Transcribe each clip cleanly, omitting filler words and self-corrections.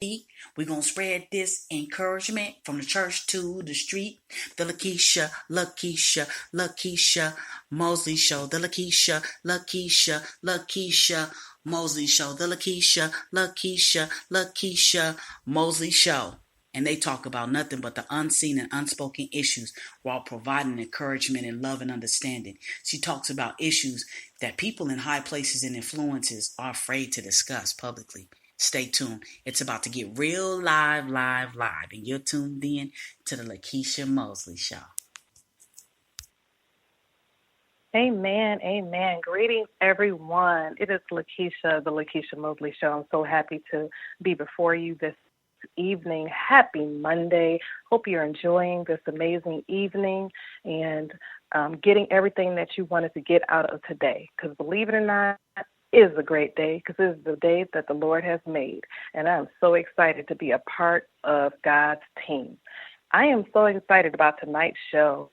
We're going to spread this encouragement from the church to the street. The Lekeisha Mosley Show. The Lekeisha Mosley Show. The Lekeisha Mosley Show. And they talk about nothing but the unseen and unspoken issues while providing encouragement and love and understanding. She talks about issues that people in high places and influences are afraid to discuss publicly. Stay tuned. It's about to get real live. And you're tuned in to the Lekeisha Mosley Show. Amen. Greetings, everyone. It is Lekeisha, the Lekeisha Mosley Show. I'm so happy to be before you this evening. Happy Monday. Hope you're enjoying this amazing evening and getting everything that you wanted to get out of today. Because believe it or not, is a great day because it is the day that the Lord has made. And I'm so excited to be a part of God's team. I am so excited about tonight's show.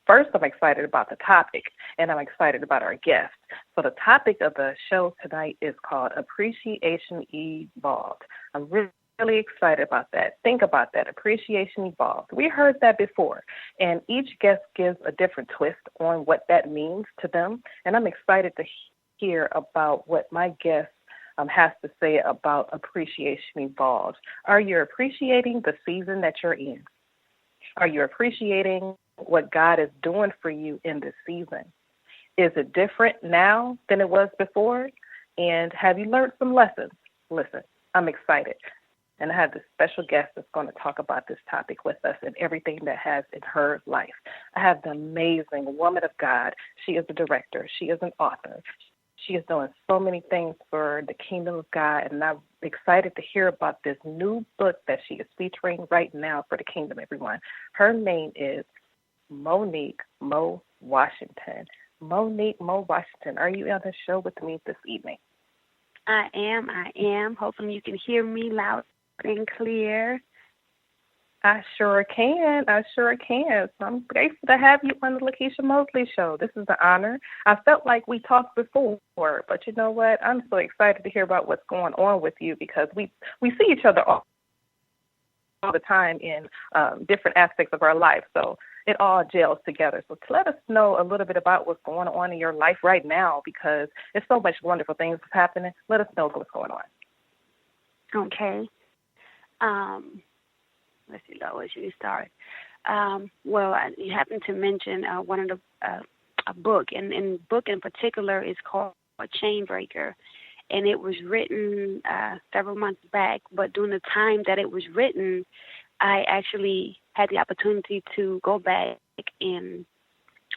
First, I'm excited about the topic, and I'm excited about our guest. So the topic of the show tonight is called Appreciation Evolved. I'm really excited about that. Think about that. Appreciation Evolved. We heard that before, and each guest gives a different twist on what that means to them, and I'm excited to hear about what my guest has to say about Appreciation Evolved. Are you appreciating the season that you're in? Are you appreciating what God is doing for you in this season? Is it different now than it was before? And have you learned some lessons? Listen, I'm excited. And I have this special guest that's going to talk about this topic with us and everything that has in her life. I have the amazing woman of God. She is a director. She is an author. She is doing so many things for the kingdom of God, and I'm excited to hear about this new book that she is featuring right now for the kingdom, everyone. Her name is Monique Mo Washington. Monique Mo Washington, are you on the show with me this evening? I am. Hopefully you can hear me loud and clear. I sure can. So I'm grateful to have you on the Lekeisha Mosley Show. This is an honor. I felt like we talked before, but you know what? I'm so excited to hear about what's going on with you because we see each other all the time in different aspects of our life. So it all gels together. So to let us know a little bit about what's going on in your life right now because there's so much wonderful things happening. Let us know what's going on. Okay. Let's see, where should we start? Well, you happen to mention one of the a book, and the book in particular is called Chain Breaker, and it was written several months back. But during the time that it was written, I actually had the opportunity to go back and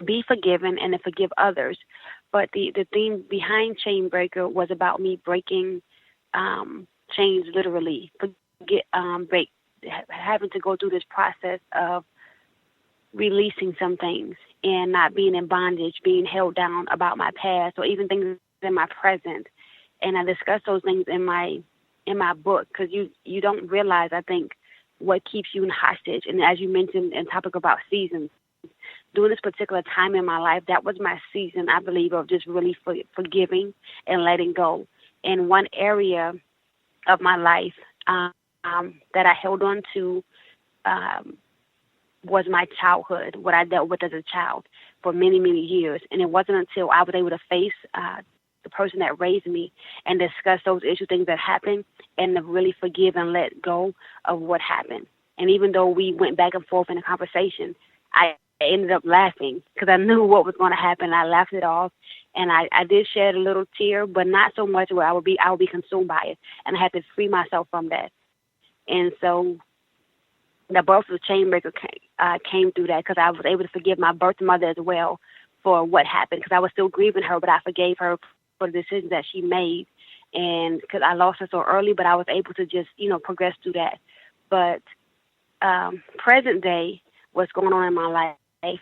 be forgiven and to forgive others. But the theme behind Chain Breaker was about me breaking chains, literally, having to go through this process of releasing some things and not being in bondage, being held down about my past or even things in my present. And I discuss those things in my book because you don't realize, I think, what keeps you in hostage. And as you mentioned in topic about seasons, during this particular time in my life, that was my season, I believe, of just really forgiving and letting go. In one area of my life, that I held on to was my childhood, what I dealt with as a child for many, many years. And it wasn't until I was able to face the person that raised me and discuss those issues, things that happened, and to really forgive and let go of what happened. And even though we went back and forth in a conversation, I ended up laughing because I knew what was going to happen. I laughed it off, and I did shed a little tear, but not so much where I would be consumed by it, and I had to free myself from that. And so the birth of Chainbreaker came through that because I was able to forgive my birth mother as well for what happened because I was still grieving her, but I forgave her for the decisions that she made. And because I lost her so early, but I was able to just, progress through that. But present day, what's going on in my life,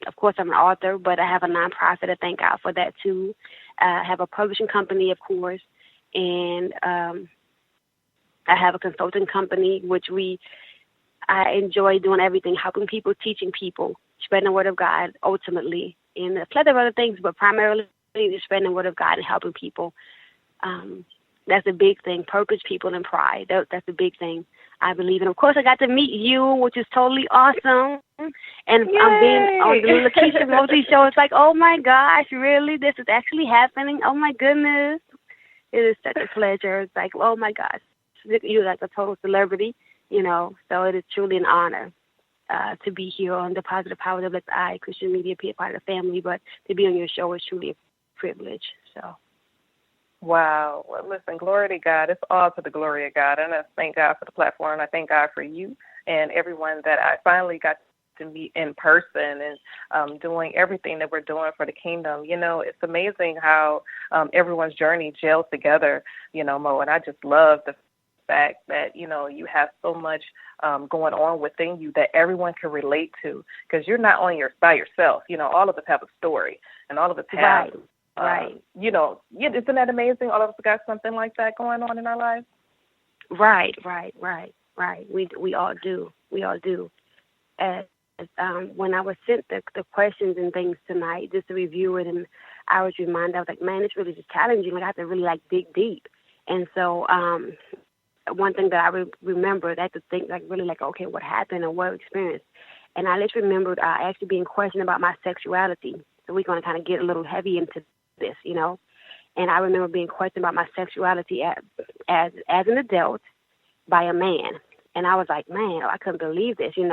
of course, I'm an author, but I have a nonprofit. I thank God for that, too. I have a publishing company, of course, and I have a consulting company, which I enjoy doing everything, helping people, teaching people, spreading the word of God ultimately, and a plethora of other things, but primarily just spreading the word of God and helping people. That's a big thing. Purpose, people, and pride. That's a big thing, I believe. And, of course, I got to meet you, which is totally awesome. And Yay! I'm being on the Lekeisha Mosley show. It's like, oh, my gosh, really? This is actually happening? Oh, my goodness. It is such a pleasure. It's like, oh, my gosh. You're like a total celebrity, So it is truly an honor to be here on the Positive Power of I Christian Media, be a part of the family. But to be on your show is truly a privilege. So. Wow. Well, listen, glory to God. It's all to the glory of God. And I thank God for the platform. I thank God for you and everyone that I finally got to meet in person and doing everything that we're doing for the kingdom. It's amazing how everyone's journey gels together, Mo. And I just love the fact that, you have so much going on within you that everyone can relate to, because you're not only by yourself. All of us have a story, and all of us have. Right. Isn't that amazing? All of us got something like that going on in our lives. Right. We all do. As when I was sent the questions and things tonight, just to review it, and I was reminded, I was like, man, it's really just challenging. Like, I have to really dig deep. And so, one thing that I remembered, I had to think okay, what happened or what I experienced. And I just remembered actually being questioned about my sexuality. So we're going to kind of get a little heavy into this, And I remember being questioned about my sexuality as an adult by a man. And I was like, man, I couldn't believe this, And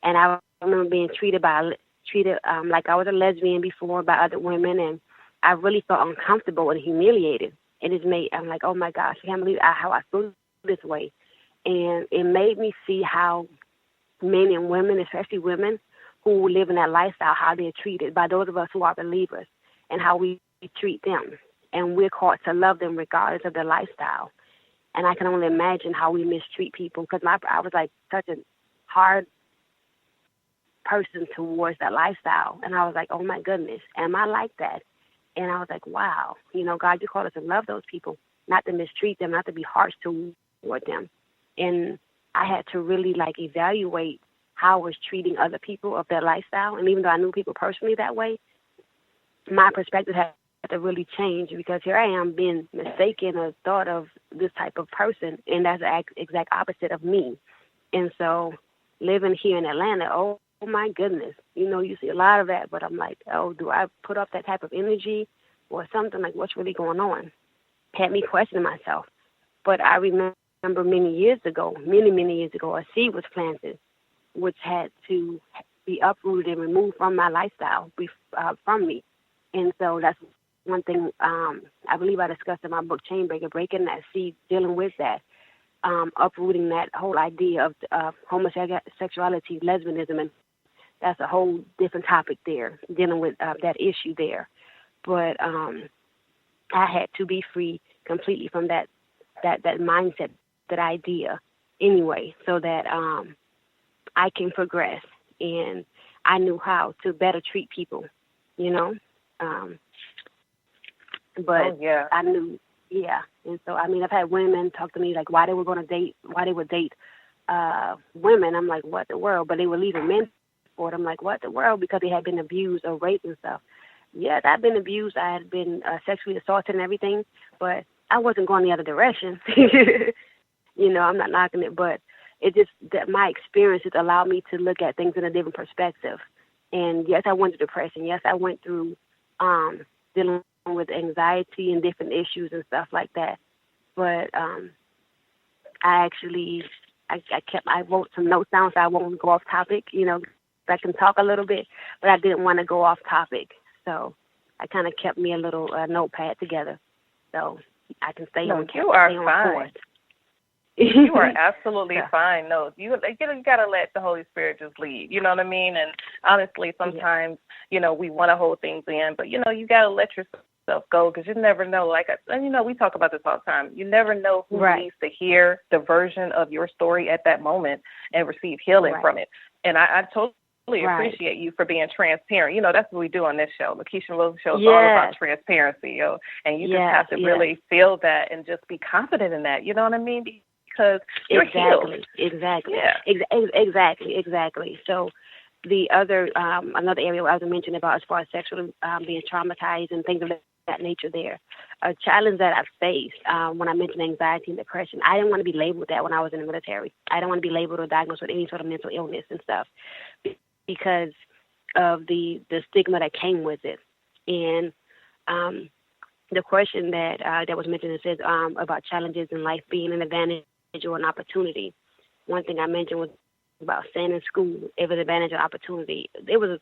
I remember being treated like I was a lesbian before by other women, and I really felt uncomfortable and humiliated. I'm like, oh my gosh, I can't believe how I feel this way. And it made me see how men and women, especially women who live in that lifestyle, how they're treated by those of us who are believers, and how we treat them. And we're called to love them regardless of their lifestyle. And I can only imagine how we mistreat people, because I was like such a hard person towards that lifestyle. And I was like, oh my goodness, am I like that? And I was like, wow, God, you called us to love those people, not to mistreat them, not to be harsh toward them. And I had to really evaluate how I was treating other people of that lifestyle. And even though I knew people personally that way, my perspective had to really change, because here I am being mistaken or thought of this type of person, and that's the exact opposite of me. And so living here in Atlanta, oh my goodness, you see a lot of that, but I'm like, oh, do I put up that type of energy or something? Like, what's really going on? Had me questioning myself. But I remember many years ago, a seed was planted, which had to be uprooted and removed from my lifestyle, from me. And so that's one thing I believe I discussed in my book, Chainbreaker, breaking that seed, dealing with that, uprooting that whole idea of homosexuality, lesbianism, and that's a whole different topic there, dealing with that issue there. But I had to be free completely from that mindset, that idea anyway, so that I can progress. And I knew how to better treat people, but I knew, And so, I've had women talk to me why they would date women. I'm like, what the world? But they were leaving men for it. I'm like, what the world? Because they had been abused or raped and stuff. Yes, I've been abused. I had been sexually assaulted and everything, but I wasn't going the other direction. I'm not knocking it, but it just that my experiences allowed me to look at things in a different perspective. And yes, I went through depression. Yes, I went through dealing with anxiety and different issues and stuff like that. But I wrote some notes down so I won't go off topic. I can talk a little bit, but I didn't want to go off topic. So I kind of kept me a little notepad together so I can stay on. You are fine. You are absolutely fine. No, you got to let the Holy Spirit just lead. You know what I mean? And honestly, sometimes, we want to hold things in, but, you got to let yourself go, because you never know. We talk about this all the time. You never know who needs to hear the version of your story at that moment and receive healing from it. And I totally appreciate you for being transparent. That's what we do on this show. Lekeisha Mosley Show is all about transparency, and you just have to really feel that and just be confident in that. You know what I mean? Because you're healed. Exactly. So the other, another area I was mentioning about as far as sexually being traumatized and things of that nature there. A challenge that I faced when I mentioned anxiety and depression, I didn't want to be labeled that when I was in the military. I didn't want to be labeled or diagnosed with any sort of mental illness and stuff because of the stigma that came with it. And the question that was mentioned, it says about challenges in life being an advantage or an opportunity. One thing I mentioned was about staying in school. It was an advantage or opportunity. It was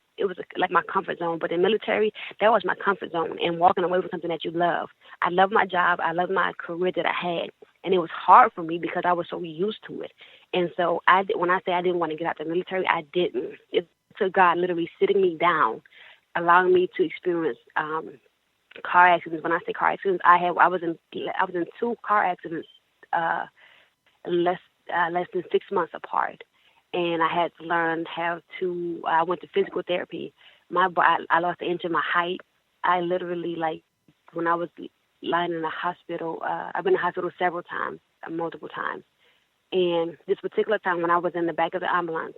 like my comfort zone. But in military, that was my comfort zone. And walking away from something that you love. I love my job. I love my career that I had. And it was hard for me because I was so used to it. And so when I say I didn't want to get out of the military, I didn't. It took God literally sitting me down, allowing me to experience car accidents. When I say car accidents, I was in 2 car accidents less than 6 months apart. And I had to learn I went to physical therapy. I lost an inch in my height. I literally, when I was lying in the hospital, I've been in the hospital several times, multiple times. And this particular time when I was in the back of the ambulance,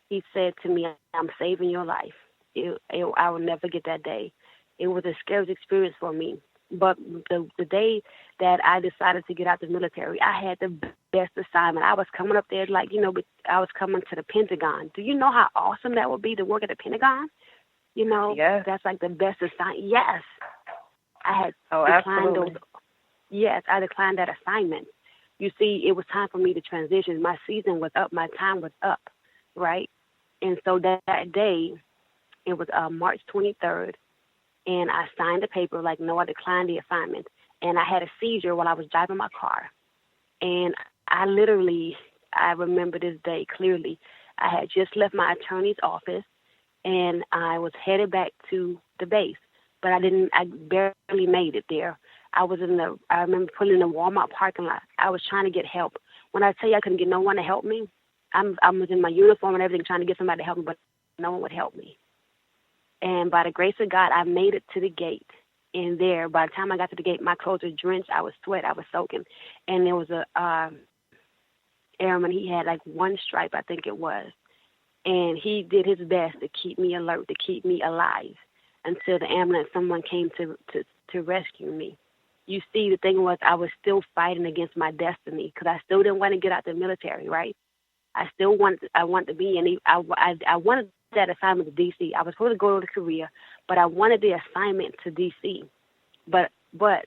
he said to me, "I'm saving your life." I will never get that day. It was a scary experience for me. But the day that I decided to get out the military, I had the best assignment. I was coming up there I was coming to the Pentagon. Do you know how awesome that would be to work at the Pentagon? Yes. That's like the best assignment. Yes. I had declined absolutely. Yes, I declined that assignment. You see, it was time for me to transition. My season was up. My time was up, right? And so that day, it was March 23rd, and I signed the paper no, I declined the assignment. And I had a seizure while I was driving my car. And I remember this day clearly. I had just left my attorney's office, and I was headed back to the base. But I barely made it there. I remember pulling in the Walmart parking lot. I was trying to get help. When I tell you I couldn't get no one to help me, I was in my uniform and everything trying to get somebody to help me, but no one would help me. And by the grace of God, I made it to the gate. And there, by the time I got to the gate, my clothes were drenched. I was sweating. I was soaking. And there was a airman. He had 1 stripe, I think it was. And he did his best to keep me alert, to keep me alive until the ambulance, someone came to rescue me. You see, the thing was I was still fighting against my destiny because I still didn't want to get out the military, right? I wanted to be in. I wanted that assignment to D.C. I was supposed to go to Korea, but I wanted the assignment to D.C. But because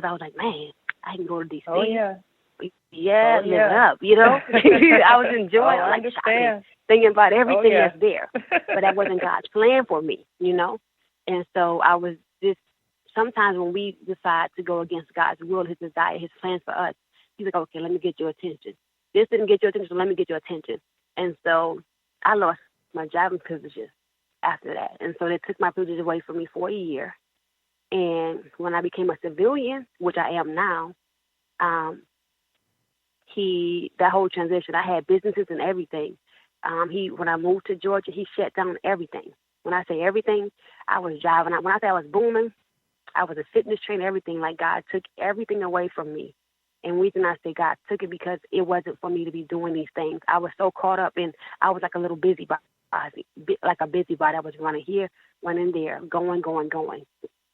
I was like, man, I can go to D.C. Oh, yeah. Yeah, live it up, I was enjoying shopping, thinking about everything that's there. But that wasn't God's plan for me, And so I was sometimes when we decide to go against God's will, His desire, His plans for us, He's like, okay, let me get your attention. This didn't get your attention, so let me get your attention. And so I lost my driving privileges after that. And so they took my privileges away from me for a year. And when I became a civilian, which I am now, that whole transition, I had businesses and everything. When I moved to Georgia, he shut down everything. When I say everything, I was driving. When I say I was booming, I was a fitness trainer, everything. God took everything away from me. And the reason I say God took it because it wasn't for me to be doing these things. I was so caught up in, I was like a little busybody, like a busybody. I was running here, running there, going.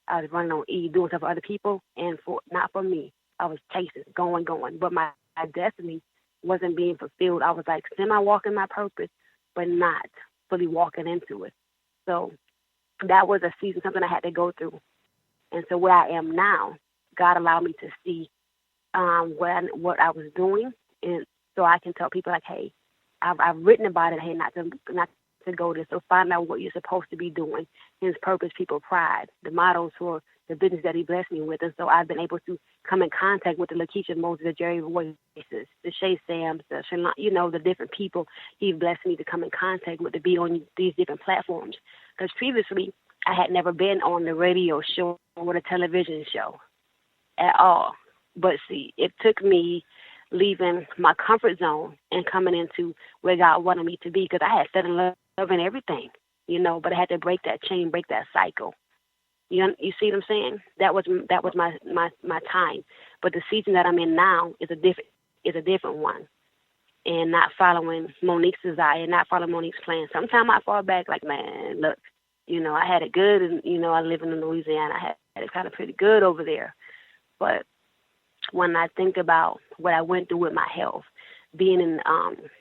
I was running on E, doing stuff for other people, and not for me. I was chasing, going. But my destiny wasn't being fulfilled. I was semi-walking my purpose, but not fully walking into it. So that was a season, something I had to go through. And so where I am now, God allowed me to see what I was doing, and so I can tell people hey, I've written about it. Hey, not to go there. So find out what you're supposed to be doing. His purpose, people, pride, the models for the business that He blessed me with, and so I've been able to come in contact with the Lekeisha, Mosley, the Jerry Voices, the Shay Sams, the the different people He blessed me to come in contact with to be on these different platforms. Because previously I had never been on the radio show or the television show at all. But see, it took me leaving my comfort zone and coming into where God wanted me to be, because I had fell in love in everything, but I had to break that chain, break that cycle. You see what I'm saying? That was my time. But the season that I'm in now is a different one, and not following Monique's desire, not following Monique's plan. Sometimes I fall back man, look, I had it good, and I live in Louisiana. I had it's kind of pretty good over there. But when I think about what I went through with my health, being in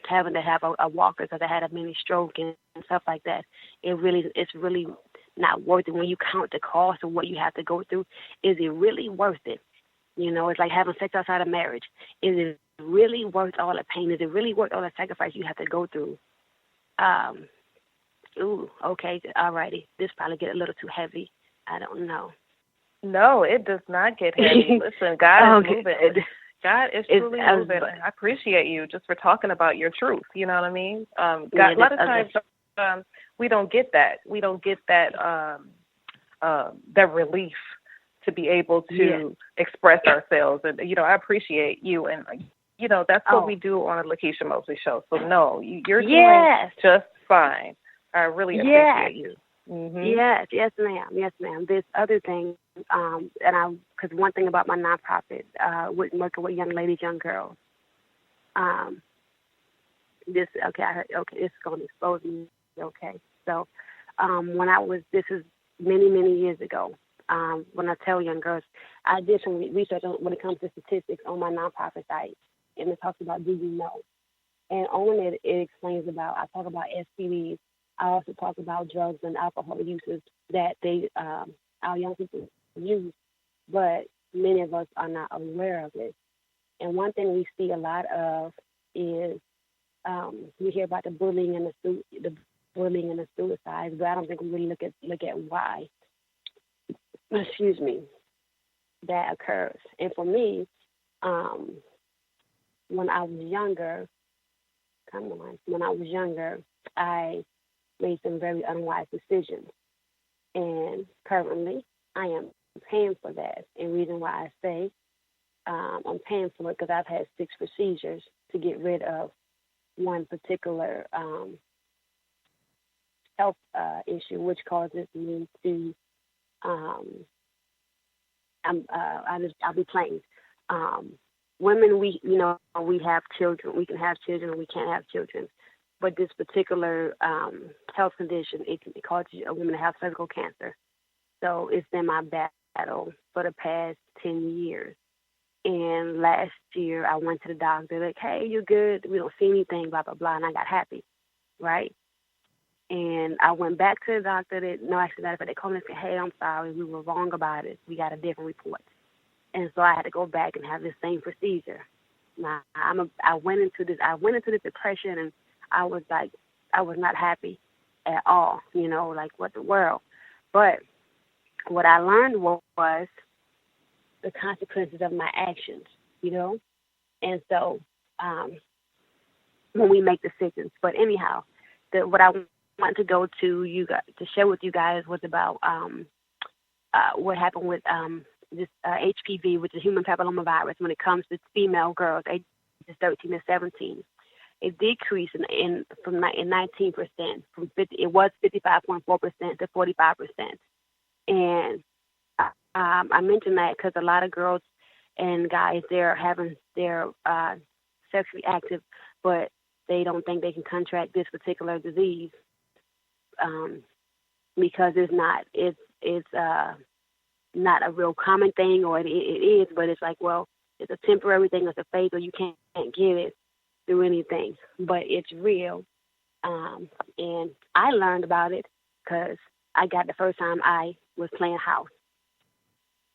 having to have a walker because I had a mini stroke and stuff like that, it's really not worth it when you count the cost of what you have to go through. Is it really worth it? You know, it's like having sex outside of marriage. Is it really worth all the pain? Is it really worth all the sacrifice you have to go through? Okay, all righty. This probably get a little too heavy. I don't know. No, it does not get heavy. Listen, God is moving. God is truly moving. I appreciate you just for talking about your truth. You know what I mean? God, a lot of times we don't get that. We don't get that that relief to be able to express ourselves. And, you know, I appreciate you. And, you know, that's what we do on the Lekeisha Mosley Show. So, no, you're doing just fine. I really appreciate you. Mm-hmm. Yes, ma'am. This other thing, because one thing about my nonprofit, working with young ladies, young girls, it's going to expose me. Okay, so this is many years ago. When I tell young girls, I did some research when it comes to statistics on my nonprofit site, and it talks about do you know, and on it explains about, I talk about STDs. I also talk about drugs and alcohol uses that our young people use, but many of us are not aware of it. And one thing we see a lot of is we hear about the bullying and the suicides, but I don't think we really look at why. Excuse me, that occurs. And for me, when I was younger, I made some very unwise decisions. And currently, I am paying for that. And the reason why I say I'm paying for it because I've had 6 procedures to get rid of one particular health issue, which causes me to I'll be plain. Women, we have children. We can have children, or we can't have children. But this particular health condition, it causes a woman to have cervical cancer. So it's been my battle for the past 10 years. And last year, I went to the doctor, like, hey, you're good. We don't see anything, blah, blah, blah. And I got happy, right? And I went back to the doctor. They called me and said, hey, I'm sorry. We were wrong about it. We got a different report. And so I had to go back and have the same procedure. Now, I went into this depression, and I was not happy at all, like what the world. But what I learned was the consequences of my actions, And so when we make decisions. But anyhow, what I wanted to go to you guys, to share with you guys was about what happened with this HPV, which is human papillomavirus, when it comes to female girls ages 13 to 17. It decreased in 19%. It was 55.4% to 45%. And I mentioned that because a lot of girls and guys, they're sexually active, but they don't think they can contract this particular disease because it's not a real common thing, or it is, but it's like, well, it's a temporary thing, it's a phase, or you can't get it through anything, but it's real. And I learned about it because I got the first time I was playing house,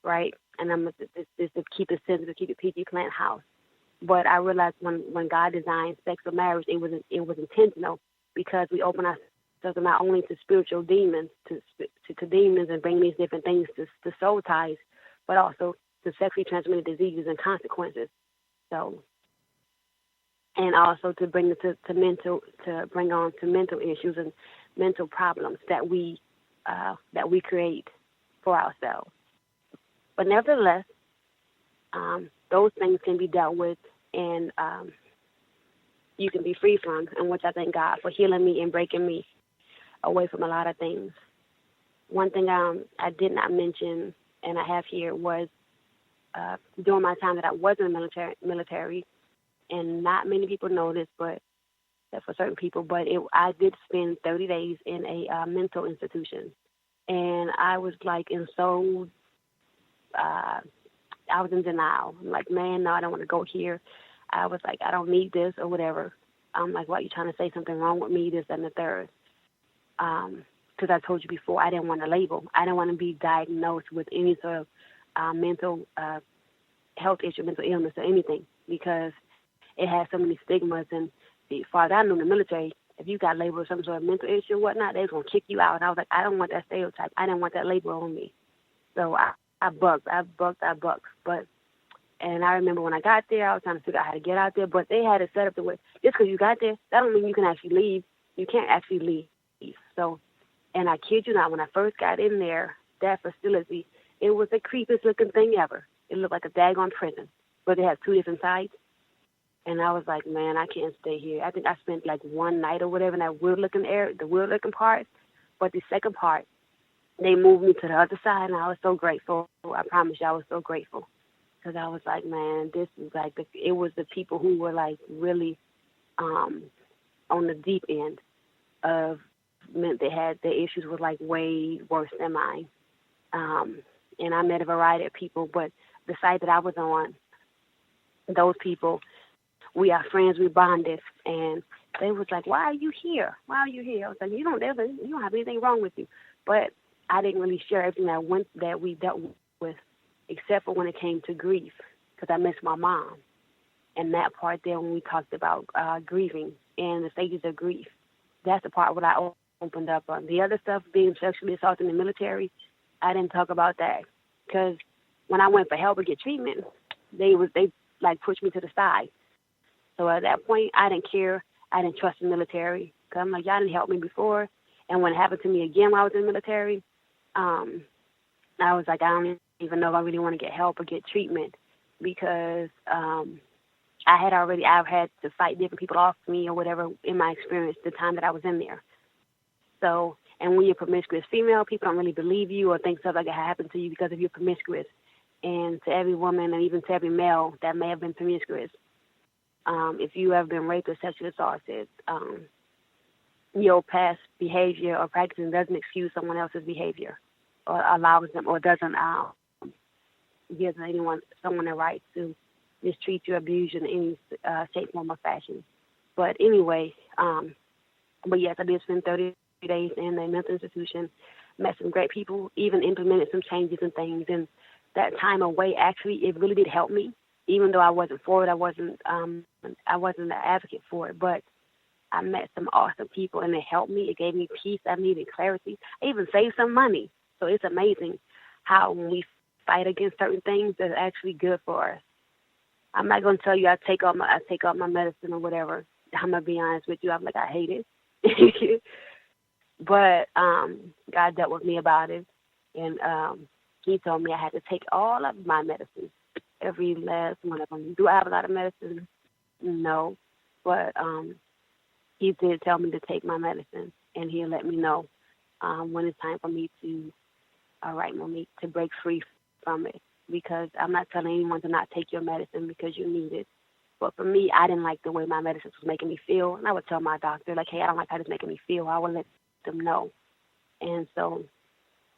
right? And I'm just to keep it sensitive, keep it PG, playing house. But I realized when God designed sex or marriage, it was intentional, because we open ourselves not only to spiritual demons, to demons and bring these different things to soul ties, but also to sexually transmitted diseases and consequences. So, and also to bring it to mental issues and mental problems that we create for ourselves. But nevertheless, those things can be dealt with, and you can be free from, and which I thank God for healing me and breaking me away from a lot of things. One thing I did not mention, and I have here, was during my time that I was in the military, and not many people know this, but that's for certain people, but I did spend 30 days in a mental institution, and I was like in so I was in denial. I'm like, man, no, I don't want to go here. I was like, I don't need this or whatever. I'm like, why are you trying to say something wrong with me, this and the third? Because I told you before, I didn't want a label. I didn't want to be diagnosed with any sort of mental health issue, mental illness or anything, because it has so many stigmas. And as far as I know in the military, if you got labeled with some sort of mental issue or whatnot, they're going to kick you out. And I was like, I don't want that stereotype. I didn't want that label on me. So I bucked. But, and I remember when I got there, I was trying to figure out how to get out there, but they had it set up the way, just because you got there, that don't mean you can actually leave. You can't actually leave. So, and I kid you not, when I first got in there, that facility, it was the creepiest looking thing ever. It looked like a daggone prison, but it had 2 different sides. And I was like, man, I can't stay here. I think I spent like one night or whatever in that weird-looking area, the weird-looking part. But the second part, they moved me to the other side, and I was so grateful. I promise you, I was so grateful. Because I was like, man, this is like, it was the people who were like really on the deep end of, meant they had their issues were like way worse than mine. And I met a variety of people, but the site that I was on, those people, we are friends, we bonded, and they was like, why are you here? Why are you here? I was like, you don't have anything wrong with you. But I didn't really share everything that we dealt with, except for when it came to grief, because I missed my mom. And that part there, when we talked about grieving and the stages of grief, that's the part where I opened up on. The other stuff, being sexually assaulted in the military, I didn't talk about that, because when I went for help or get treatment, they like pushed me to the side. So at that point, I didn't care. I didn't trust the military, because I'm like, y'all didn't help me before. And when it happened to me again when I was in the military, I was like, I don't even know if I really want to get help or get treatment, because I've had to fight different people off me or whatever in my experience the time that I was in there. So, and when you're promiscuous female, people don't really believe you or think stuff like that happened to you because of you're promiscuous. And to every woman and even to every male that may have been promiscuous, if you have been raped or sexually assaulted, your past behavior or practicing doesn't excuse someone else's behavior or allows them or doesn't gives someone the right to mistreat you, abuse you in any shape, form, or fashion. But anyway, but yes, I did spend 30 days in a mental institution, met some great people, even implemented some changes and things. And that time away, actually, it really did help me, even though I wasn't for it. I wasn't an advocate for it, but I met some awesome people, and it helped me. It gave me peace. I needed clarity. I even saved some money. So it's amazing how when we fight against certain things, that's actually good for us. I'm not going to tell you I take out my medicine or whatever. I'm going to be honest with you. I'm like, I hate it. But God dealt with me about it, and he told me I had to take all of my medicine, every last one of them. Do I have a lot of medicine? No. But he did tell me to take my medicine, and he'll let me know when it's time for me to, all right, Monique, to break free from it. Because I'm not telling anyone to not take your medicine because you need it. But for me, I didn't like the way my medicine was making me feel. And I would tell my doctor, like, hey, I don't like how this is making me feel. I would let them know. And so,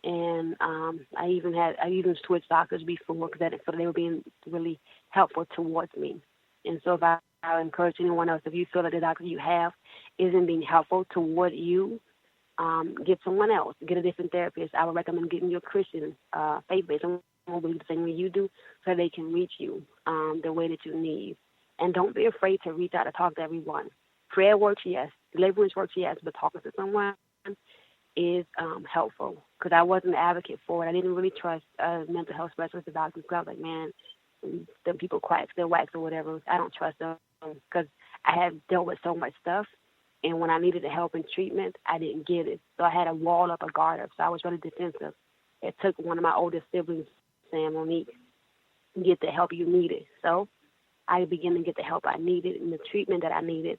and I even switched doctors before because they were being really helpful towards me. And so if I encourage anyone else, if you feel that the doctor you have isn't being helpful toward you, get someone else, get a different therapist. I would recommend getting your Christian faith-based. Won't believe the same way you do, so they can reach you the way that you need. And don't be afraid to reach out and talk to everyone. Prayer works, yes. Deliverance works, yes. But talking to someone is helpful, because I wasn't an advocate for it. I didn't really trust mental health specialists or doctors, because I was like, man, them people quacks, they're wax or whatever. I don't trust them, because I had dealt with so much stuff. And when I needed the help and treatment, I didn't get it. So I had a wall up, a guard up. So I was really defensive. It took one of my oldest siblings saying, Monique, get the help you needed. So I began to get the help I needed and the treatment that I needed,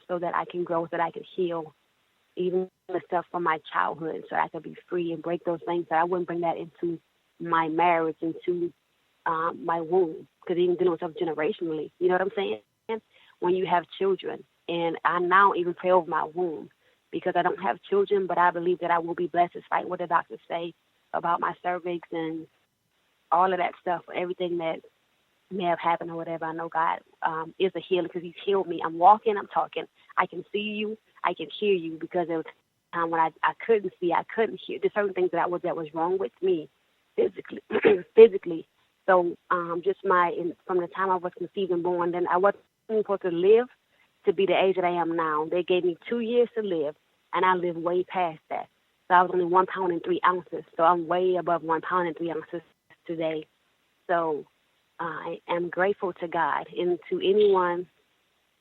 so that I can grow, so that I could heal, even the stuff from my childhood, so that I could be free and break those things, so I wouldn't bring that into my marriage, into my womb, because even dealing with stuff generationally, you know what I'm saying? When you have children, and I now even pray over my womb, because I don't have children, but I believe that I will be blessed despite what the doctors say about my cervix and all of that stuff, everything that may have happened or whatever, I know God is a healer because He's healed me. I'm walking, I'm talking. I can see you, I can hear you, because there was a time when I couldn't see, I couldn't hear. There's certain things that was wrong with me physically. physically. So just from the time I was conceived and born, then I wasn't supposed to live to be the age that I am now. They gave me 2 years to live, and I lived way past that. So I was only 1 pound and 3 ounces. So I'm way above 1 pound and 3 ounces today. So I am grateful to God and to anyone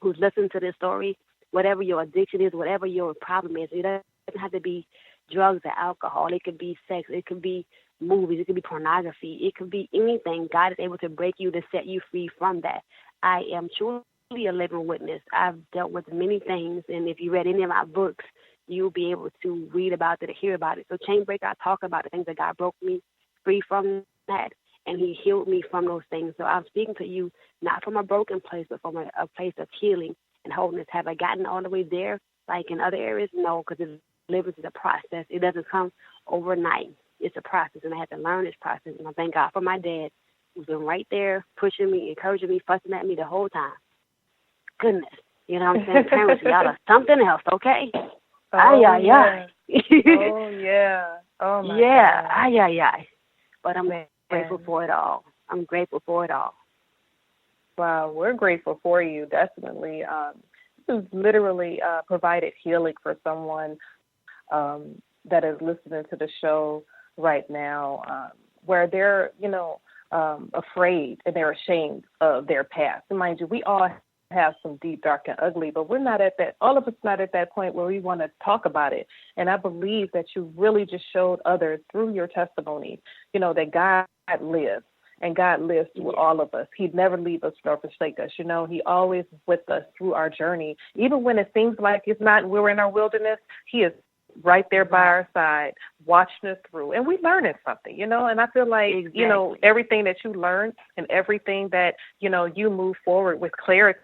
who's listening to this story. Whatever your addiction is, whatever your problem is, it doesn't have to be drugs or alcohol. It could be sex. It could be movies. It could be pornography. It could be anything. God is able to break you to set you free from that. I am truly a living witness. I've dealt with many things, and if you read any of my books, you'll be able to read about it or hear about it. So Chain Breaker, I talk about the things that God broke me free from that, and He healed me from those things. So I'm speaking to you not from a broken place, but from a place of healing and wholeness. Have I gotten all the way there like in other areas? No, because deliverance is a process. It doesn't come overnight. It's a process, and I had to learn this process. And I thank God for my dad, who's been right there, pushing me, encouraging me, fussing at me the whole time. Goodness. You know what I'm saying? Parents, y'all are something else, okay? Oh, ay, yeah. ay. Oh, yeah. Oh, my yeah. God. Ay, ay, ay. But I'm Man. grateful for it all. I'm grateful for it all. Wow, we're grateful for you, definitely. This has literally provided healing for someone that is listening to the show right now, where they're, afraid and they're ashamed of their past. And mind you, we all have some deep, dark, and ugly, but we're not at that, all of us not at that point where we want to talk about it. And I believe that you really just showed others through your testimony, that God lives. And God lives through all of us. He'd never leave us nor forsake us. He always is with us through our journey. Even when it seems like it's not, we're in our wilderness, He is right there by our side, watching us through. And we're learning something, and I feel like, Exactly. Everything that you learned and everything that, you move forward with clarity,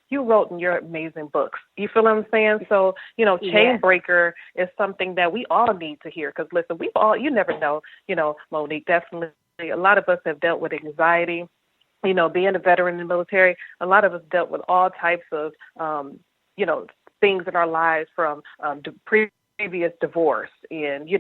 you wrote in your amazing books. You feel what I'm saying? So, Chain Breaker is something that we all need to hear. Because, listen, you never know, Monique, definitely. A lot of us have dealt with anxiety, being a veteran in the military. A lot of us dealt with all types of, things in our lives, from previous divorce and,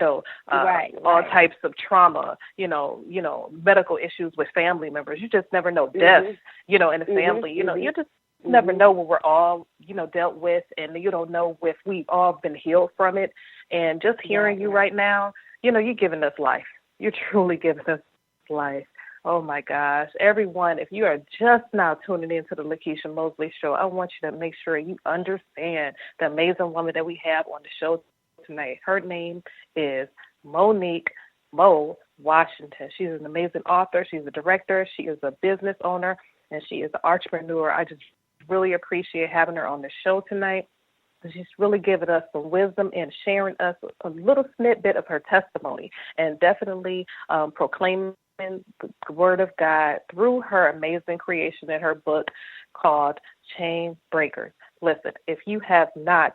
all types of trauma, medical issues with family members. You just never know. Death, in the family, you just never know what we're all, dealt with, and you don't know if we've all been healed from it. And just hearing you right now, you're giving us life. You're truly giving us life. Oh my gosh. Everyone, if you are just now tuning into the Lekeisha Mosley Show, I want you to make sure you understand the amazing woman that we have on the show tonight. Her name is Monique Mo Washington. She's an amazing author. She's a director. She is a business owner, and she is an entrepreneur. I just really appreciate having her on the show tonight. She's really giving us some wisdom and sharing us a little snippet of her testimony, and definitely proclaiming the word of God through her amazing creation in her book called Chain Breakers. Listen, if you have not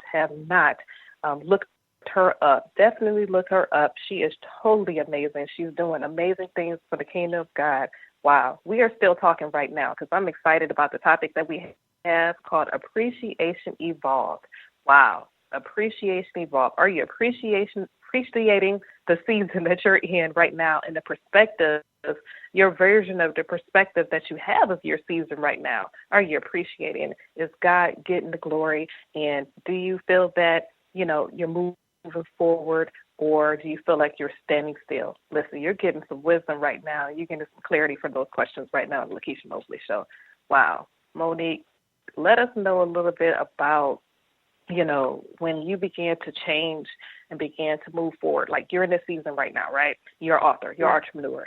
looked her up, definitely look her up. She is totally amazing. She's doing amazing things for the kingdom of God. Wow. We are still talking right now because I'm excited about the topic that we have called Appreciation Evolved. Wow. Appreciation Evolved. Are you appreciating the season that you're in right now, and the perspective, your version of the perspective that you have of your season right now? Are you appreciating? Is God getting the glory? And do you feel that, you're moving forward, or do you feel like you're standing still? Listen, you're getting some wisdom right now. You're getting some clarity for those questions right now on the Lekeisha Mosley Show. Wow. Monique, let us know a little bit about, when you began to change and began to move forward. Like, you're in this season right now, right? You're an author, you're an entrepreneur,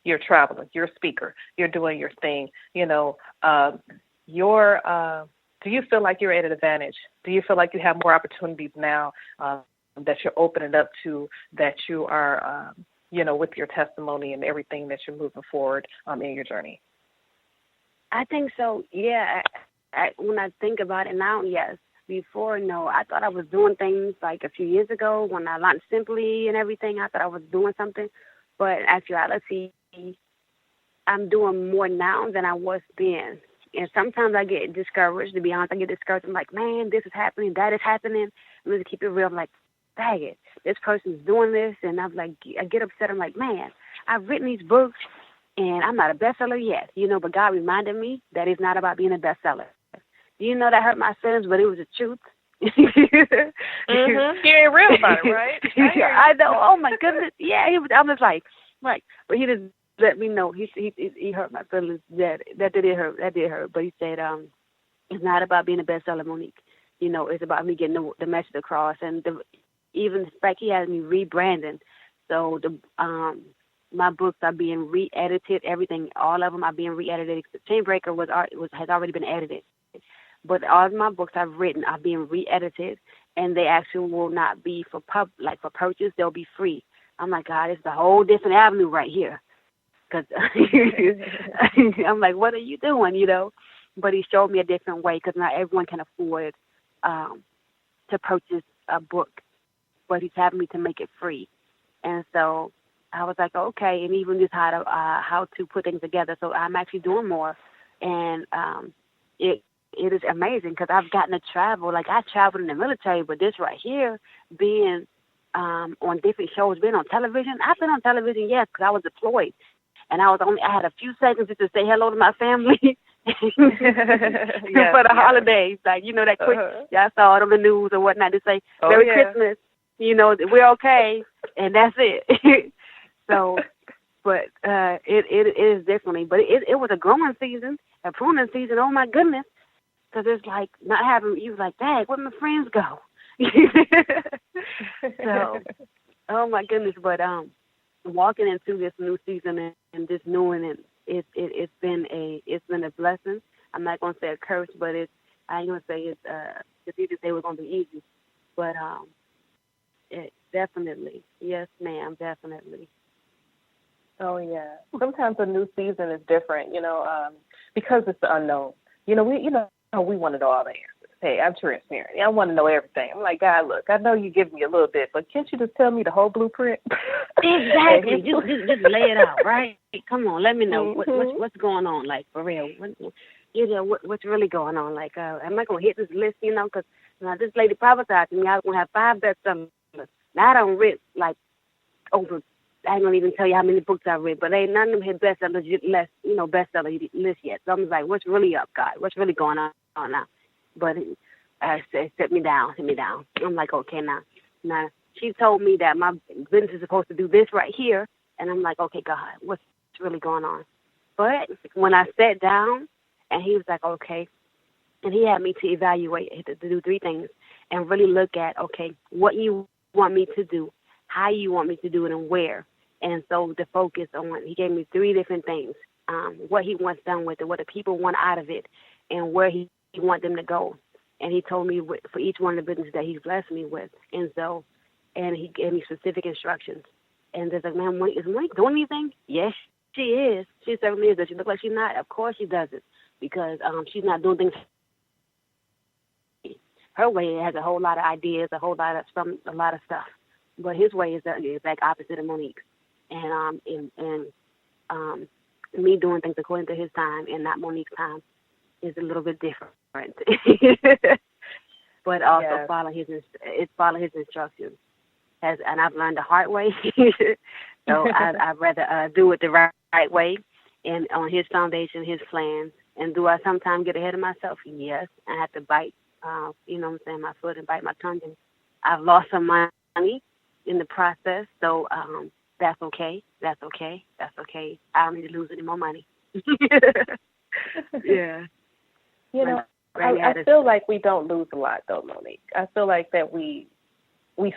you're traveling, you're a speaker, you're doing your thing. Do you feel like you're at an advantage? Do you feel like you have more opportunities now that you're opening up to, that you are, with your testimony and everything that you're moving forward in your journey? I think so, yeah. When I think about it now, yes. Before, no. I thought I was doing things like a few years ago when I launched Simply and everything. I thought I was doing something. But in actuality, I'm doing more now than I was then. And sometimes I get discouraged, to be honest. I get discouraged. I'm like, man, this is happening, that is happening. I'm going to keep it real. I'm like, dang it, this person's doing this. And I'm like, I get upset. I'm like, man, I've written these books, and I'm not a bestseller yet, but God reminded me that it's not about being a bestseller. That hurt my feelings, but it was the truth. Mm-hmm. You ain't real about it, right? I know. Oh my goodness. Yeah, I was like, but he just let me know. He hurt my feelings. That did hurt. That did hurt. But he said, it's not about being a bestseller, Monique. It's about me getting the message across, and even the fact he has me rebranding. So my books are being re-edited. Everything, all of them are being re-edited. Chainbreaker has already been edited. But all of my books I've written are being re-edited, and they actually will not be for purchase. They'll be free. I'm like, God, it's a whole different avenue right here. Because I'm like, what are you doing, But he showed me a different way, because not everyone can afford to purchase a book. But he's having me to make it free. And so I was like, okay, and even just how to put things together. So I'm actually doing more, and it is amazing, because I've gotten to travel. Like, I traveled in the military, but this right here, being on different shows, being on television. I've been on television, yes, because I was deployed, and I had a few seconds just to say hello to my family for the holidays. Like, that quick, y'all saw it on the news or whatnot, to say Merry Christmas. We're okay, and that's it. So, but it is definitely. But it was a growing season, a pruning season. Oh my goodness. Because it's like not having, you like, dang, where my friends go? So, oh my goodness. But walking into this new season and just knowing it's been a blessing. I'm not gonna say a curse, but I ain't gonna say it's easy to say it was gonna be easy. But it definitely, yes, ma'am, definitely. Oh yeah. Sometimes a new season is different, because it's the unknown. We want to know all the answers. Hey, I'm transparent. I want to know everything. I'm like, God, look, I know you give me a little bit, but can't you just tell me the whole blueprint? Exactly. just lay it out, right? Come on, let me know what's going on, like, for real. What's really going on? Like, am I gonna hit this list? Because this lady prophesied to me I was gonna have 5 bestsellers. Now I don't read like over. I don't even tell you how many books I've read, but ain't none of them hit bestseller list yet. So I'm like, what's really up, God? What's really going on now? But I said, sit me down. I'm like, okay, now she told me that my business is supposed to do this right here, and I'm like, okay, God, what's really going on? But when I sat down, and he was like, okay, and he had me to evaluate, to do 3 things, and really look at, okay, what you want me to do, how you want me to do it, and where. And so the focus on, he gave me 3 different things, what he wants done with it, what the people want out of it, and where he wants them to go. And he told me for each one of the businesses that he's blessed me with. And so, and he gave me specific instructions. And there's like, man, is Monique doing anything? Yes, she is. She certainly is. Does she look like she's not? Of course she doesn't, because she's not doing things her way. It has a whole lot of ideas, a lot of stuff. But his way is the exact opposite of Monique's. And me doing things according to his time and not Monique's time is a little bit different. But also follow his instructions. And I've learned the hard way. So I'd rather do it the right way and on his foundation, his plans. And do I sometimes get ahead of myself? Yes. I have to bite, my foot and bite my tongue. And I've lost some money in the process. So that's okay. I don't need to lose any more money. Yeah. I feel like we don't lose a lot, though, Monique. I feel like that we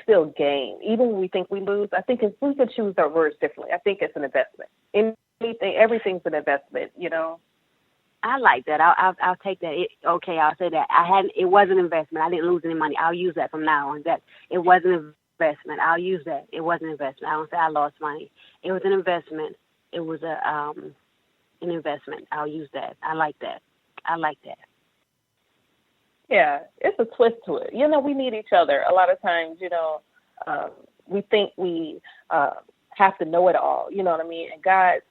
still gain. Even when we think we lose, I think if we could choose our words differently, I think it's an investment. Everything's an investment, I like that. I'll take that. I'll say that. It was an investment. I didn't lose any money. I'll use that from now on. That it was an investment. I'll use that. It was an investment. I don't say I lost money. It was an investment. It was an investment. I'll use that. I like that. Yeah, it's a twist to it. We need each other. A lot of times, we think we have to know it all. You know what I mean? And God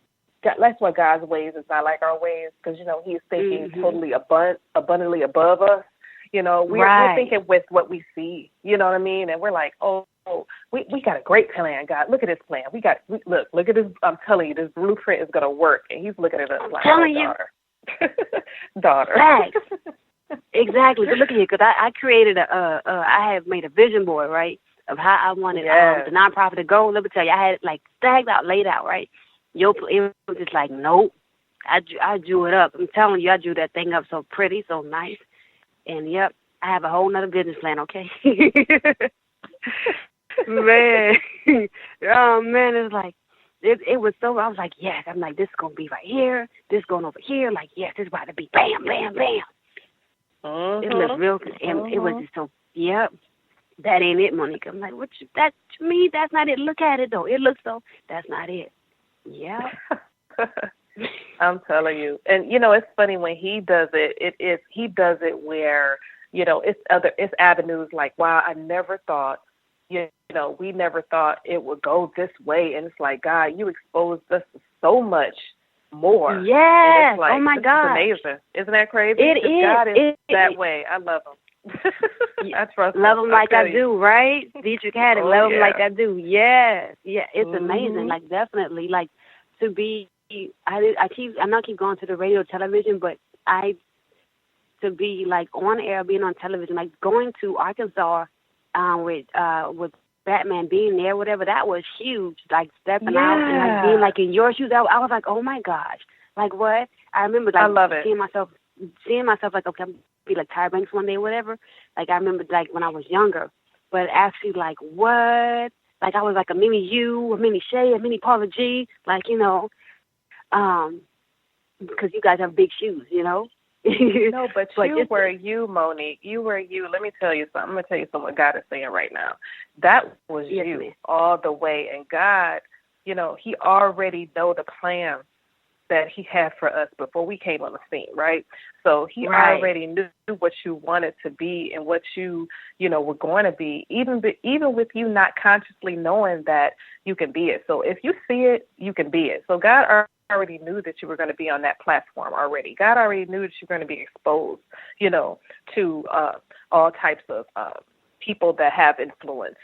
that's why God's ways is not like our ways, because, he's thinking totally abundantly above us. We're thinking with what we see, you know what I mean? And we're like, we got a great plan, God. Look at this plan. Look at this. I'm telling you, this blueprint is going to work. And he's looking at us like, daughter. Daughter. Right. Exactly. But look at you, because I created I have made a vision board, right, of how I wanted the nonprofit to go. Let me tell you, I had it like stacked out, laid out, right? It was just like, nope. I drew it up. I'm telling you, I drew that thing up so pretty, so nice. And, yep, I have a whole nother business plan, okay? Man. Oh, man, it's like, it was so, I was like, yes. I'm like, this is going to be right here. This going over here. Like, yes, this is about to be bam, bam, bam. It looked real good. And it was just so, yep, that ain't it, Monique. I'm like, to me, that's not it. Look at it, though. It looks so, that's not it. Yeah. I'm telling you. And, it's funny when he does it, he does it where, it's avenues like, wow, I never thought, we never thought it would go this way. And it's like, God, you exposed us to so much more. Yes. Like, oh, my God. It's amazing. Isn't that crazy? It is. God is that way. I love him. I trust him. Love him like I do, right? Dietrich had it. Love him like I do. Yes. Yeah. It's amazing. Like, definitely. Like, to be, I'm not keep going to the radio, television, but to be like on air, being on television, like going to Arkansas with Batman being there, whatever, that was huge. Like stepping out and like being like in your shoes, I was like, oh my gosh, like what? I remember like I love it. seeing myself like, okay, I'm gonna be like Tyra Banks one day, or whatever. Like I remember like when I was younger, but actually like what? Like I was like a mini you, a mini Shay, a mini Paula G, like because you guys have big shoes, No, but you were you, Monique. You were you. Let me tell you something. I'm going to tell you something what God is saying right now. That was you all the way. And God, he already know the plan that he had for us before we came on the scene, right? So he already knew what you wanted to be and what you, were going to be, even with you not consciously knowing that you can be it. So if you see it, you can be it. So God already knew that you were going to be on that platform already. God already knew that you were going to be exposed, to all types of people that have influence,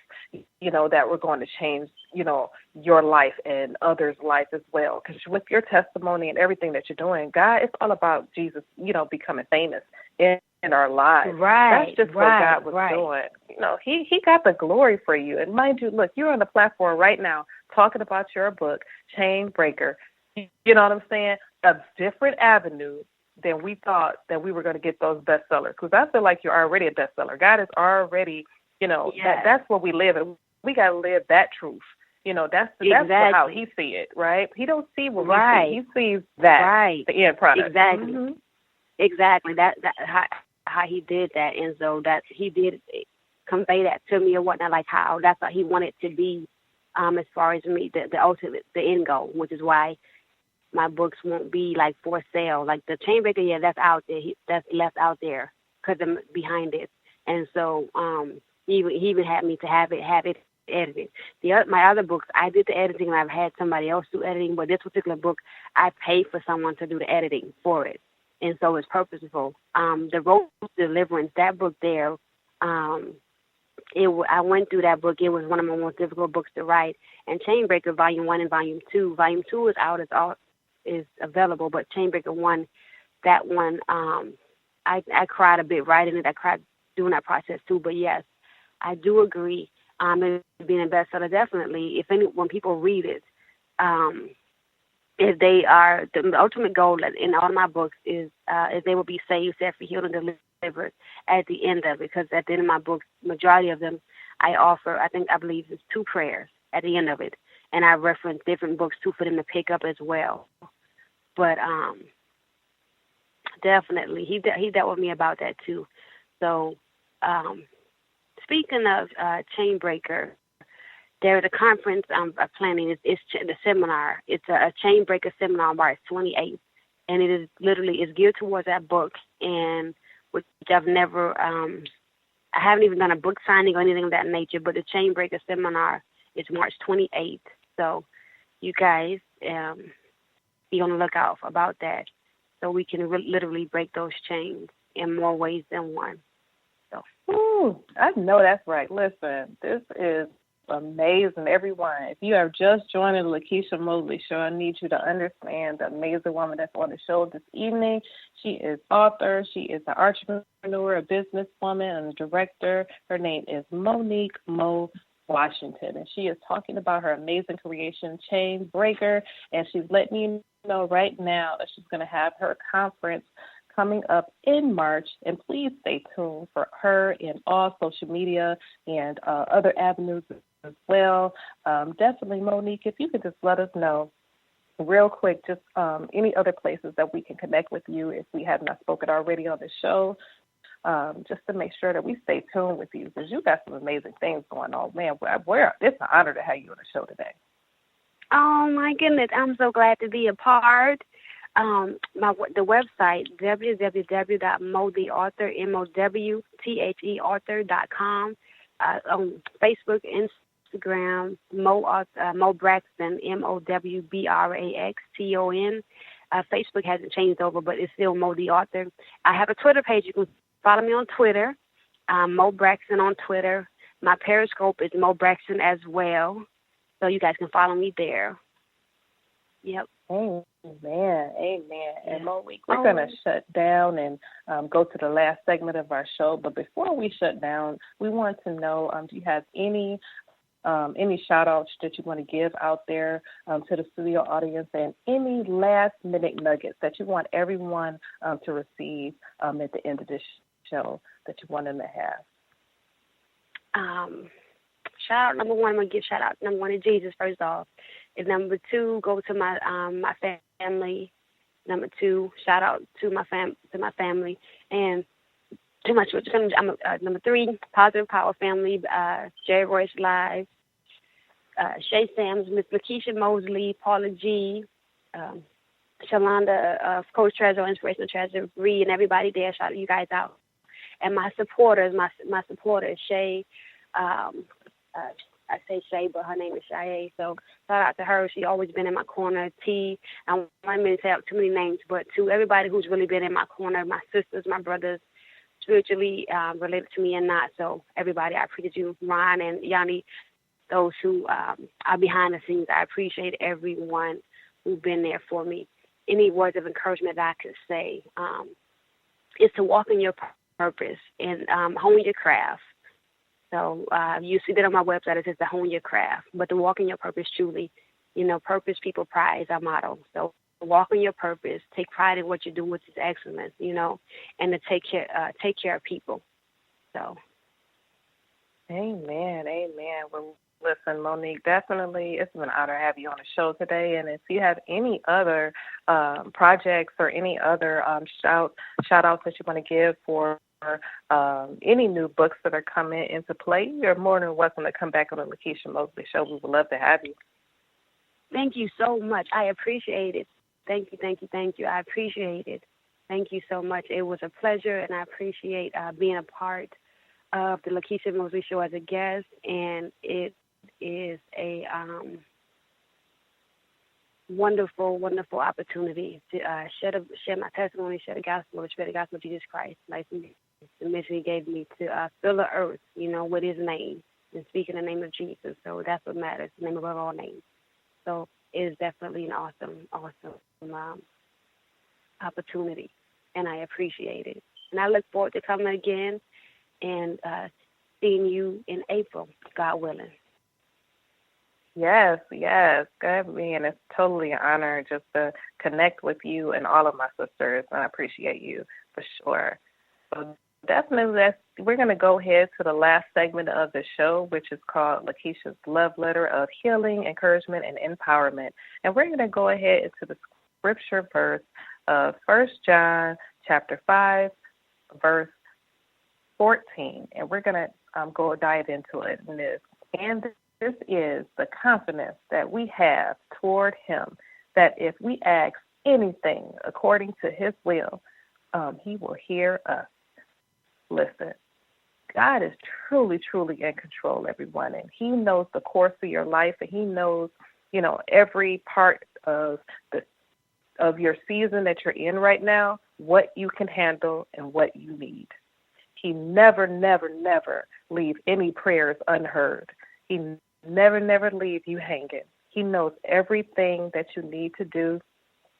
that were going to change, your life and others' life as well. Because with your testimony and everything that you're doing, God, it's all about Jesus, becoming famous in our lives. Right. That's just what God was doing. He got the glory for you. And mind you, look, you're on the platform right now talking about your book, Chain Breaker. You know what I'm saying? A different avenue than we thought that we were going to get those bestsellers. Because I feel like you're already a bestseller. God is already, that's what we live in. We got to live that truth. That's how he see it, right? He don't see what we see. He sees that, the end product. Exactly. Mm-hmm. Exactly. That how he did that. And so that he did convey that to me or whatnot, like how that's what he wanted to be as far as me, the ultimate, the end goal, which is why my books won't be like for sale. Like the Chainbreaker, that's out there. That's left out there because I'm behind it. And so he even had me to have it edited. My other books, I did the editing and I've had somebody else do editing, but this particular book, I paid for someone to do the editing for it. And so it's purposeful. The Road to Deliverance, that book there, I went through that book. It was one of my most difficult books to write. And Chainbreaker Volume 1 and Volume 2. Volume 2 is out, is available, but Chainbreaker 1, that one, I cried a bit writing it. I cried doing that process too. But yes, I do agree. It being a bestseller, definitely. When people read it, if they are, the ultimate goal in all my books is they will be saved, set free, healed, and delivered at the end of it. Because at the end of my books, majority of them, I believe it's 2 prayers at the end of it. And I reference different books too for them to pick up as well. But definitely, he dealt with me about that too. So speaking of Chainbreaker, there's a conference I'm planning. It's the seminar. It's a Chainbreaker seminar March 28th, and it is literally geared towards that book. And which I've never, I haven't even done a book signing or anything of that nature. But the Chainbreaker seminar is March 28th. So, you guys, be on the lookout about that, so we can literally break those chains in more ways than one. So, I know that's right. Listen, this is amazing, everyone. If you have just joined the Lekeisha Mosley Show, I need you to understand the amazing woman that's on the show this evening. She is author. She is an entrepreneur, a businesswoman, and a director. Her name is Monique Mo Washington, and she is talking about her amazing creation, Chain Breaker, and she's letting you know right now that she's going to have her conference coming up in March, and please stay tuned for her in all social media and other avenues as well. Definitely, Monique, if you could just let us know real quick, just any other places that we can connect with you if we have not spoken already on the show, just to make sure that we stay tuned with you, because you got some amazing things going on. Man, it's an honor to have you on the show today. Oh, my goodness. I'm so glad to be a part. The website, www.mowtheauthor.com, on Facebook, Instagram, Mo Braxton, MOWBRAXTON. Facebook hasn't changed over, but it's still Mo the Author. I have a Twitter page. You can follow me on Twitter, Mo Braxton on Twitter. My Periscope is Mo Braxton as well, so you guys can follow me there. Yep. Amen. And Monique, we're going to shut down and go to the last segment of our show. But before we shut down, we want to know, do you have any shout-outs that you want to give out there to the studio audience, and any last-minute nuggets that you want everyone to receive at the end of this show that you want them to have? Shout-out number one, I'm going to give shout-out number one to Jesus, first off. And number two, go to my family. Number two, shout out to my family, and to my church. Number three, Positive Power Family, Jerry Royce Live, Shay Sams, Miss Lekeisha Mosley, Paula G, Shalonda, Coach Treasure, Inspirational Treasure, Bree, and everybody there. Shout you guys out. And my supporters, my supporters, Shay. I say Shay, but her name is Shaye. So shout out to her. She's always been in my corner. T, I don't want to say out too many names, but to everybody who's really been in my corner, my sisters, my brothers, spiritually related to me and not. So everybody, I appreciate you, Ron and Yanni, those who are behind the scenes. I appreciate everyone who's been there for me. Any words of encouragement that I could say is to walk in your purpose and hone your craft. So you see that on my website. It says to hone your craft, but to walk in your purpose truly, purpose, people, pride is our motto. So walk in your purpose, take pride in what you do, which is excellence, and to take care of people. So. Amen. Well, listen, Monique, definitely it's been an honor to have you on the show today. And if you have any other projects or any other shout-outs that you want to give for any new books that are coming into play, you're more than welcome to come back on the Lekeisha Mosley Show. We would love to have you. Thank you so much. I appreciate it. Thank you. I appreciate it. Thank you so much. It was a pleasure, and I appreciate being a part of the Lekeisha Mosley Show as a guest, and it is a wonderful, wonderful opportunity to share my testimony, share the gospel of Jesus Christ. Like the mission he gave me to fill the earth, with his name and speak in the name of Jesus. So that's what matters, the name above all names. So it is definitely an awesome opportunity, and I appreciate it. And I look forward to coming again and seeing you in April, God willing. Yes. Good, man. It's totally an honor just to connect with you and all of my sisters, and I appreciate you for sure. So definitely, we're going to go ahead to the last segment of the show, which is called Lekeisha's Love Letter of Healing, Encouragement, and Empowerment. And we're going to go ahead into the scripture verse of 1 John chapter 5, verse 14. And we're going to go dive into it. And this is the confidence that we have toward him, that if we ask anything according to his will, he will hear us. Listen, God is truly, truly in control, everyone, and he knows the course of your life, and he knows, every part of the of your season that you're in right now, what you can handle and what you need. He never, never, never leave any prayers unheard. He never, never leave you hanging. He knows everything that you need to do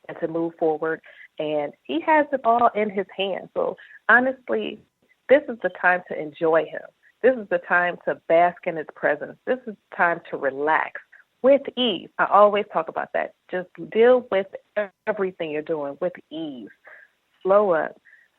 and to move forward, and he has it all in his hands. So honestly, this is the time to enjoy him. This is the time to bask in his presence. This is the time to relax with ease. I always talk about that. Just deal with everything you're doing with ease. Slow up,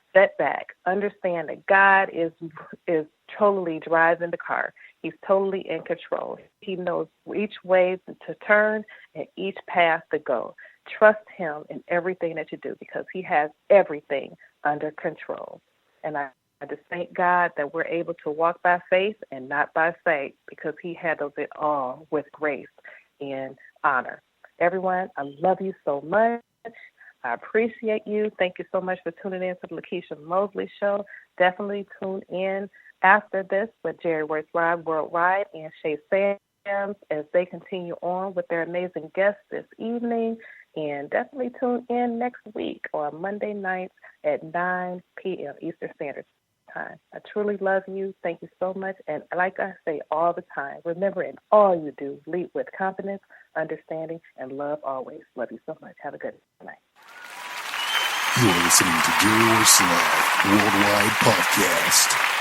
step back, understand that God is totally driving the car. He's totally in control. He knows each way to turn and each path to go. Trust him in everything that you do because he has everything under control. And I just thank God that we're able to walk by faith and not by sight because he handles it all with grace and honor. Everyone, I love you so much. I appreciate you. Thank you so much for tuning in to the Lekeisha Mosley Show. Definitely tune in after this with Jerry Worth Live Worldwide and Shay Sams as they continue on with their amazing guests this evening. And definitely tune in next week on Monday nights at 9 p.m. Eastern Standard Time. I truly love you. Thank you so much. And like I say all the time, remember in all you do, lead with confidence, understanding, and love always. Love you so much. Have a good night. You're listening to Jerry Worth Live Worldwide Podcast.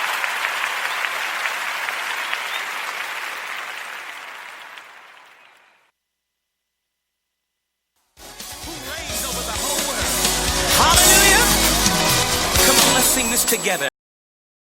Hallelujah! Come on, let's sing this together.